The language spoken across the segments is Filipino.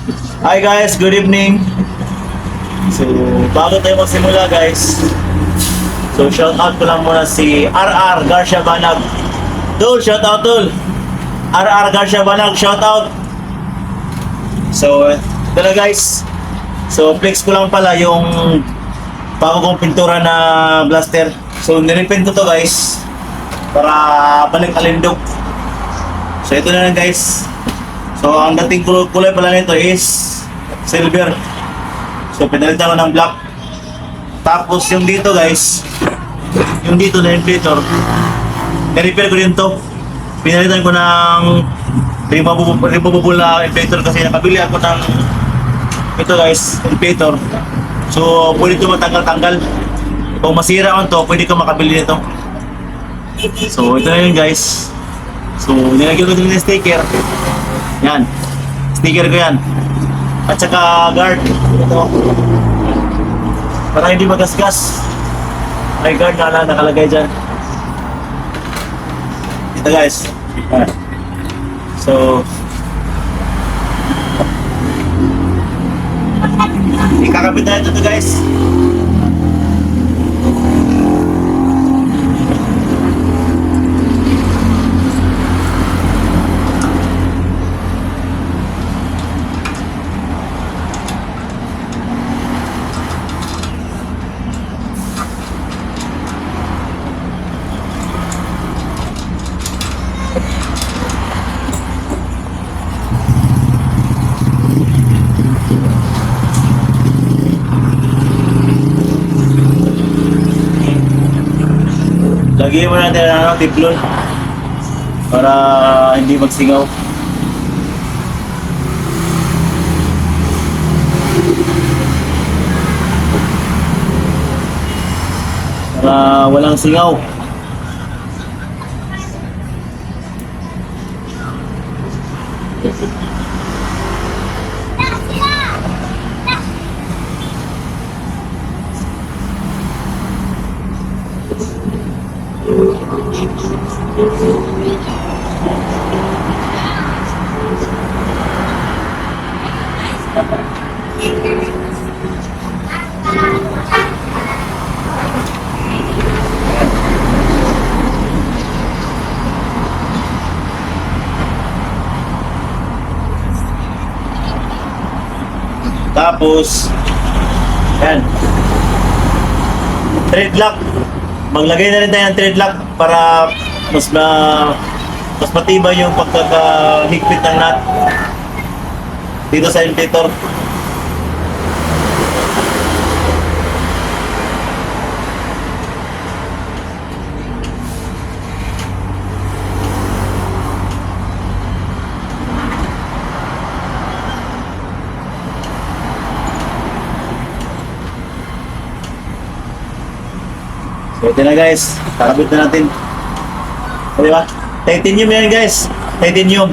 Hi guys, good evening. So, bago tayo magsimula guys, so shout out ko lang muna si RR Garcia Banag. Tol, shout out tol. RR Garcia Banag, shout out. So, ito na guys. So, flex ko lang pala yung bago kong pintura na blaster. So, nirepaint ko to guys para balik alindog. So, ito na lang guys. So, ang dating kulay pala nito is silver. So, pinalitan ko ng black. Tapos, yung dito guys, yung dito na inflator, na-repair ko din to. Pinalitan ko ng removable na inflator kasi nakabili ako ng ito guys, inflator. So, pwede ito matanggal-tanggal. Kung masira ko to, pwede ka makabili nito. So, ito na yun guys. So, nilagyan ko din ng sticker. Yan. Sticker ko yan. At saka guard. Ito. Para hindi magasgas. May guard na nakalagay dyan. Ito guys. Yan. So, ikakabit na ito guys. Lagyan mo natin ng tiplon para hindi magsingaw. Para walang singaw. Tapos, yan. Thread lock. Maglagay na rin tayo ng thread lock para mas matibay yung pagkakahigpit ng nut dito sa inflator. So ito na guys, kakabit na natin. O, diba? Titanium yan guys, titanium.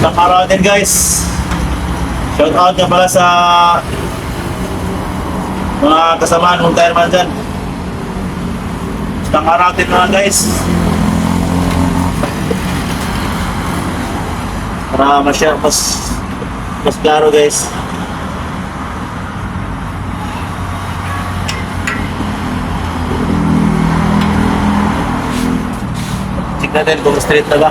Nakaraw din guys. Shout out nga pala sa mga kasamaan mong tireman dyan. Nakaraw din mga guys. Para mas klaro guys. Check natin kung straight na ba.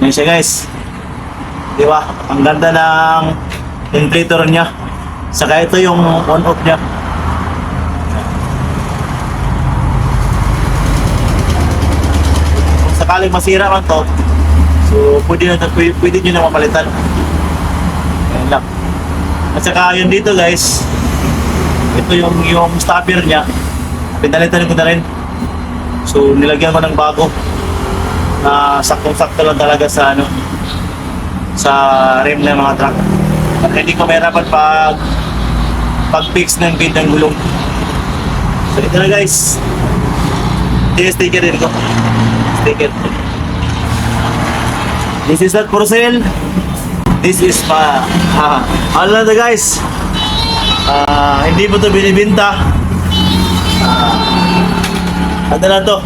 Yan siya guys. Di ba? Ang ganda ng inflator niya. Saka ito yung on-off niya. Kung sakaling masira man to, so pwede nyo na mapalitan. Ayan lang. At saka yun dito guys, ito yung stopper niya. Pinalitan ko na rin. So nilagyan ko ng bago na saktong-sakto lang talaga sa sa rim ng mga truck. At hindi ko mahirapan pag-fix ng pin ng gulong. So ito na guys. Ito yung sticker din ko. Sticker. This is not for sale. This is ano lang to guys. Hindi mo to binibinta. Ano na to?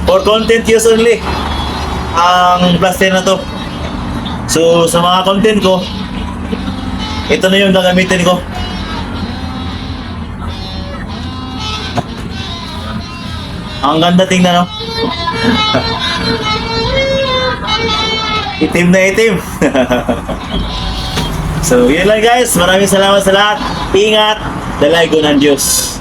For content use only. Ang plaster na to. So sa mga content ko, ito na yung gagamitin ko. Ang ganda tingnan, no? Itim na itim. So, yun lang guys. Maraming salamat sa lahat. Ingat. Dalay ko ng Diyos.